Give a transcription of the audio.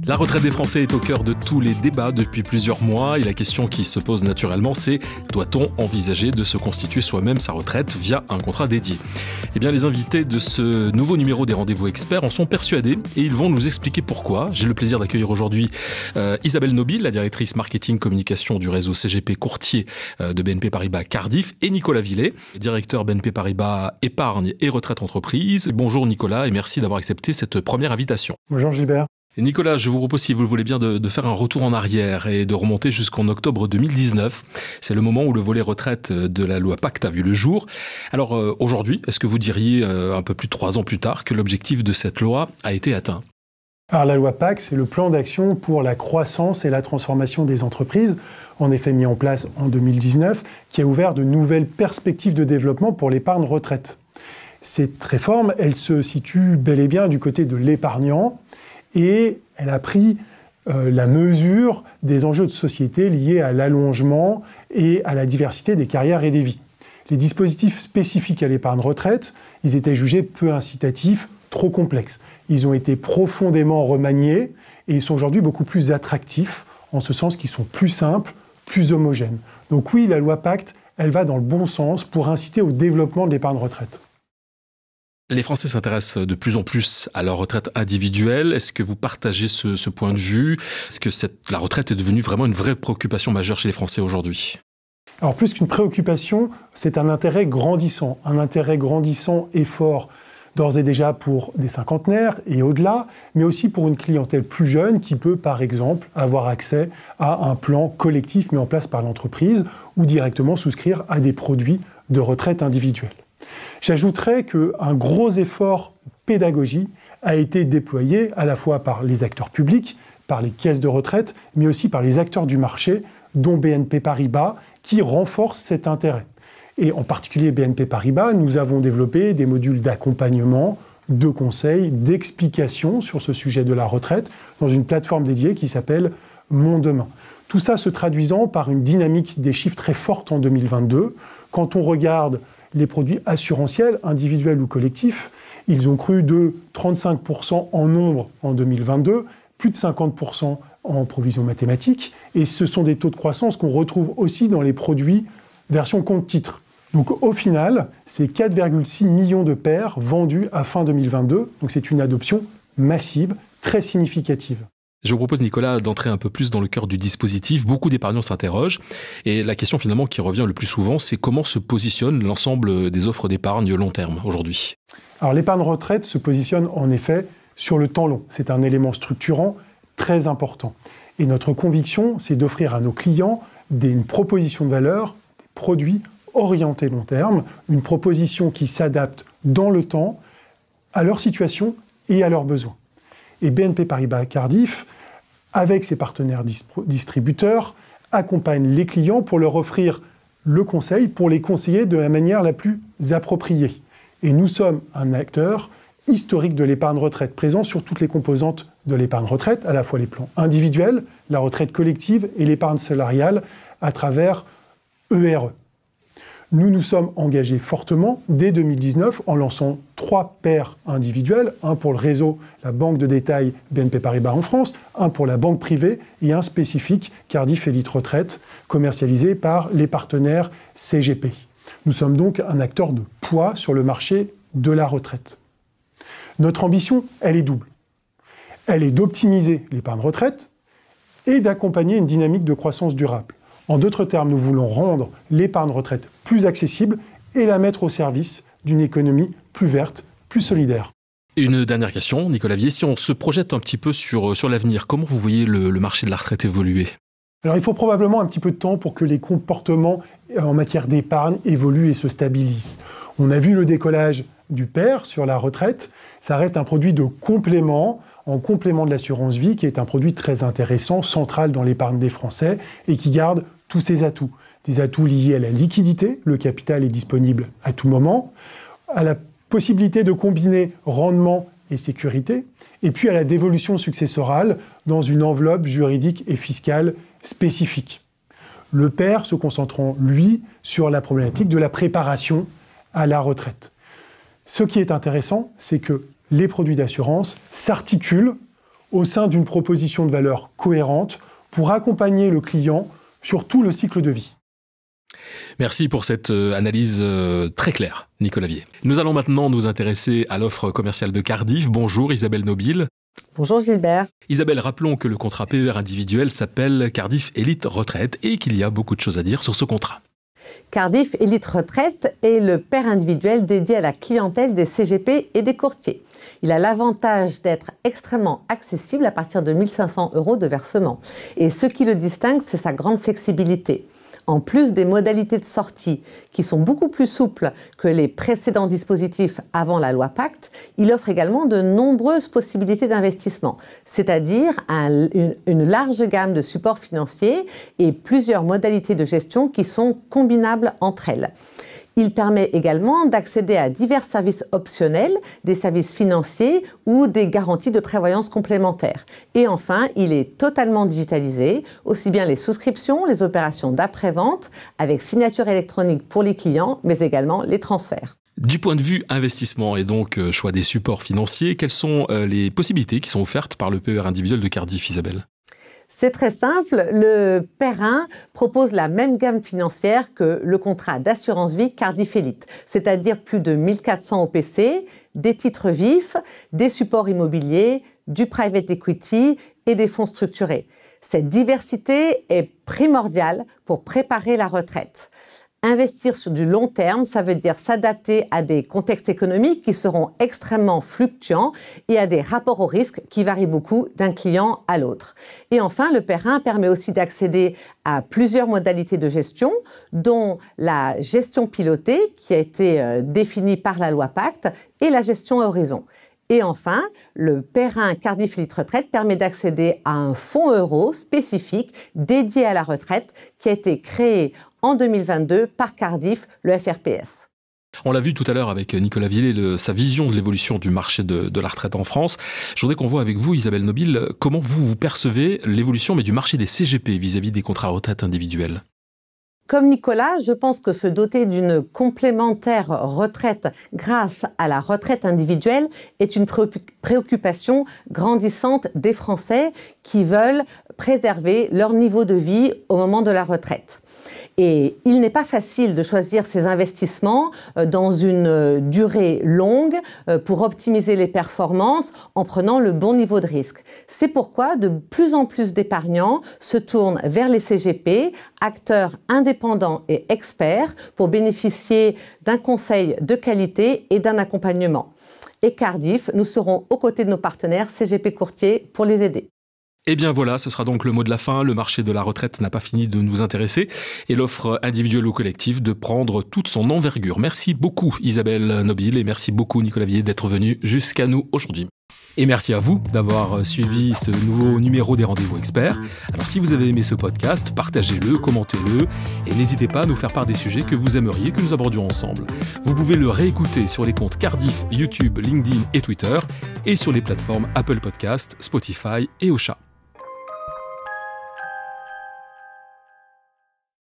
La retraite des Français est au cœur de tous les débats depuis plusieurs mois et la question qui se pose naturellement, c'est doit-on envisager de se constituer soi-même sa retraite via un contrat dédié ? Eh bien, les invités de ce nouveau numéro des Rendez-vous Experts en sont persuadés et ils vont nous expliquer pourquoi. J'ai le plaisir d'accueillir aujourd'hui Isabelle Nobile, la directrice marketing communication du réseau CGP Courtier de BNP Paribas Cardiff, et Nicolas Villet, directeur BNP Paribas Épargne et Retraite Entreprise. Bonjour Nicolas et merci d'avoir accepté cette première invitation. Bonjour Gilbert. Et Nicolas, je vous propose, si vous le voulez bien, de faire un retour en arrière et de remonter jusqu'en octobre 2019. C'est le moment où le volet retraite de la loi Pacte a vu le jour. Alors aujourd'hui, est-ce que vous diriez, un peu plus de 3 ans plus tard, que l'objectif de cette loi a été atteint ? Alors la loi Pacte, c'est le plan d'action pour la croissance et la transformation des entreprises, en effet mis en place en 2019, qui a ouvert de nouvelles perspectives de développement pour l'épargne retraite. Cette réforme, elle se situe bel et bien du côté de l'épargnant, et elle a pris la mesure des enjeux de société liés à l'allongement et à la diversité des carrières et des vies. Les dispositifs spécifiques à l'épargne retraite, ils étaient jugés peu incitatifs, trop complexes. Ils ont été profondément remaniés et ils sont aujourd'hui beaucoup plus attractifs, en ce sens qu'ils sont plus simples, plus homogènes. Donc oui, la loi Pacte, elle va dans le bon sens pour inciter au développement de l'épargne retraite. Les Français s'intéressent de plus en plus à leur retraite individuelle. Est-ce que vous partagez ce point de vue ? Est-ce que la retraite est devenue vraiment une vraie préoccupation majeure chez les Français aujourd'hui ? Alors plus qu'une préoccupation, c'est un intérêt grandissant et fort, d'ores et déjà pour des cinquantenaires et au-delà, mais aussi pour une clientèle plus jeune qui peut par exemple avoir accès à un plan collectif mis en place par l'entreprise ou directement souscrire à des produits de retraite individuelle. J'ajouterais qu'un gros effort pédagogie a été déployé à la fois par les acteurs publics, par les caisses de retraite, mais aussi par les acteurs du marché, dont BNP Paribas, qui renforcent cet intérêt. Et en particulier BNP Paribas, nous avons développé des modules d'accompagnement, de conseils, d'explications sur ce sujet de la retraite dans une plateforme dédiée qui s'appelle Mon Demain. Tout ça se traduisant par une dynamique des chiffres très forte en 2022. Quand on regarde les produits assurantiels, individuels ou collectifs, ils ont cru de 35% en nombre en 2022, plus de 50% en provision mathématique, et ce sont des taux de croissance qu'on retrouve aussi dans les produits version compte-titre. Donc au final, c'est 4,6 millions de paires vendus à fin 2022, donc c'est une adoption massive, très significative. Je vous propose, Nicolas, d'entrer un peu plus dans le cœur du dispositif. Beaucoup d'épargnants s'interrogent. Et la question finalement qui revient le plus souvent, c'est comment se positionne l'ensemble des offres d'épargne long terme aujourd'hui ? Alors l'épargne retraite se positionne en effet sur le temps long. C'est un élément structurant très important. Et notre conviction, c'est d'offrir à nos clients une proposition de valeur, des produits orientés long terme, une proposition qui s'adapte dans le temps à leur situation et à leurs besoins. Et BNP Paribas Cardiff, avec ses partenaires distributeurs, accompagne les clients pour leur offrir le conseil, pour les conseiller de la manière la plus appropriée. Et nous sommes un acteur historique de l'épargne retraite, présent sur toutes les composantes de l'épargne retraite, à la fois les plans individuels, la retraite collective et l'épargne salariale à travers ERE. Nous nous sommes engagés fortement dès 2019 en lançant 3 paires individuelles, un pour le réseau, la banque de détail BNP Paribas en France, un pour la banque privée et un spécifique Cardiff Elite Retraite, commercialisé par les partenaires CGP. Nous sommes donc un acteur de poids sur le marché de la retraite. Notre ambition, elle est double. Elle est d'optimiser l'épargne retraite et d'accompagner une dynamique de croissance durable. En d'autres termes, nous voulons rendre l'épargne retraite plus accessible et la mettre au service d'une économie plus verte, plus solidaire. Une dernière question, Nicolas Villet. Si on se projette un petit peu sur l'avenir, comment vous voyez le marché de la retraite évoluer ? Alors il faut probablement un petit peu de temps pour que les comportements en matière d'épargne évoluent et se stabilisent. On a vu le décollage du PER sur la retraite. Ça reste un produit de complément, en complément de l'assurance vie, qui est un produit très intéressant, central dans l'épargne des Français et qui garde tous ses atouts. Des atouts liés à la liquidité, le capital est disponible à tout moment, à la possibilité de combiner rendement et sécurité, et puis à la dévolution successorale dans une enveloppe juridique et fiscale spécifique. Le PER se concentrant, lui, sur la problématique de la préparation à la retraite. Ce qui est intéressant, c'est que les produits d'assurance s'articulent au sein d'une proposition de valeur cohérente pour accompagner le client sur tout le cycle de vie. Merci pour cette analyse très claire, Nicolas Vier. Nous allons maintenant nous intéresser à l'offre commerciale de Cardif. Bonjour Isabelle Nobile. Bonjour Gilbert. Isabelle, rappelons que le contrat PER individuel s'appelle Cardif Elite Retraite et qu'il y a beaucoup de choses à dire sur ce contrat. Cardif Elite Retraite est le PER individuel dédié à la clientèle des CGP et des courtiers. Il a l'avantage d'être extrêmement accessible à partir de 1 500 € de versement. Et ce qui le distingue, c'est sa grande flexibilité. En plus des modalités de sortie qui sont beaucoup plus souples que les précédents dispositifs avant la loi Pacte, il offre également de nombreuses possibilités d'investissement, c'est-à-dire une large gamme de supports financiers et plusieurs modalités de gestion qui sont combinables entre elles. Il permet également d'accéder à divers services optionnels, des services financiers ou des garanties de prévoyance complémentaires. Et enfin, il est totalement digitalisé, aussi bien les souscriptions, les opérations d'après-vente, avec signature électronique pour les clients, mais également les transferts. Du point de vue investissement et donc choix des supports financiers, quelles sont les possibilités qui sont offertes par le PER individuel de Cardif, Isabelle ? C'est très simple, le PER 1 propose la même gamme financière que le contrat d'assurance vie Cardif Elite, c'est-à-dire plus de 1400 OPC, des titres vifs, des supports immobiliers, du private equity et des fonds structurés. Cette diversité est primordiale pour préparer la retraite. Investir sur du long terme, ça veut dire s'adapter à des contextes économiques qui seront extrêmement fluctuants et à des rapports au risque qui varient beaucoup d'un client à l'autre. Et enfin, le PER 1 permet aussi d'accéder à plusieurs modalités de gestion, dont la gestion pilotée, qui a été définie par la loi Pacte, et la gestion à horizon. Et enfin, le PER 1 Cardif Elite Retraite permet d'accéder à un fonds euro spécifique dédié à la retraite qui a été créé en 2022 par Cardif, le FRPS. On l'a vu tout à l'heure avec Nicolas Vier, sa vision de l'évolution du marché de la retraite en France. Je voudrais qu'on voit avec vous, Isabelle Nobile, comment vous percevez l'évolution du marché des CGP vis-à-vis des contrats retraite individuels. Comme Nicolas, je pense que se doter d'une complémentaire retraite grâce à la retraite individuelle est une préoccupation grandissante des Français qui veulent préserver leur niveau de vie au moment de la retraite. Et il n'est pas facile de choisir ses investissements dans une durée longue pour optimiser les performances en prenant le bon niveau de risque. C'est pourquoi de plus en plus d'épargnants se tournent vers les CGP, acteurs indépendants et experts, pour bénéficier d'un conseil de qualité et d'un accompagnement. Et Cardif, nous serons aux côtés de nos partenaires CGP Courtiers pour les aider. Eh bien voilà, ce sera donc le mot de la fin. Le marché de la retraite n'a pas fini de nous intéresser et l'offre individuelle ou collective de prendre toute son envergure. Merci beaucoup Isabelle Nobile et merci beaucoup Nicolas Vier d'être venu jusqu'à nous aujourd'hui. Et merci à vous d'avoir suivi ce nouveau numéro des Rendez-vous Experts. Alors si vous avez aimé ce podcast, partagez-le, commentez-le et n'hésitez pas à nous faire part des sujets que vous aimeriez que nous abordions ensemble. Vous pouvez le réécouter sur les comptes Cardif, YouTube, LinkedIn et Twitter et sur les plateformes Apple Podcasts, Spotify et Ocha.